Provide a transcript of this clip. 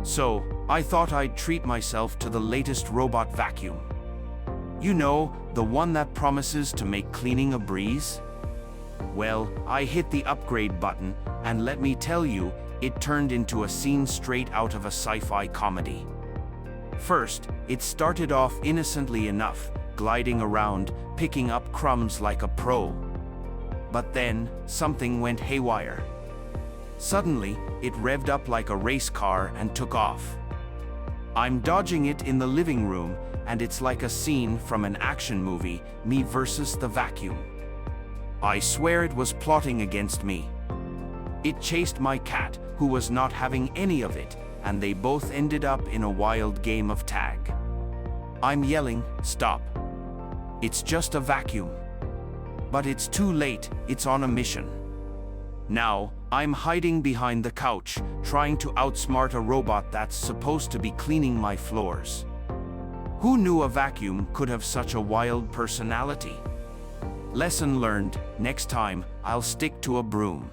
So, I thought I'd treat myself to the latest robot vacuum. You know, the one that promises to make cleaning a breeze? Well, I hit the upgrade button, and let me tell you, it turned into a scene straight out of a sci-fi comedy. First, it started off innocently enough, gliding around, picking up crumbs like a pro. But then, something went haywire. Suddenly, it revved up like a race car and took off. I'm dodging it in the living room, and it's like a scene from an action movie, me versus the vacuum. I swear it was plotting against me. It chased my cat, who was not having any of it, and they both ended up in a wild game of tag. I'm yelling, "Stop. It's just a vacuum." But it's too late, it's on a mission. Now, I'm hiding behind the couch, trying to outsmart a robot that's supposed to be cleaning my floors. Who knew a vacuum could have such a wild personality? Lesson learned, next time, I'll stick to a broom.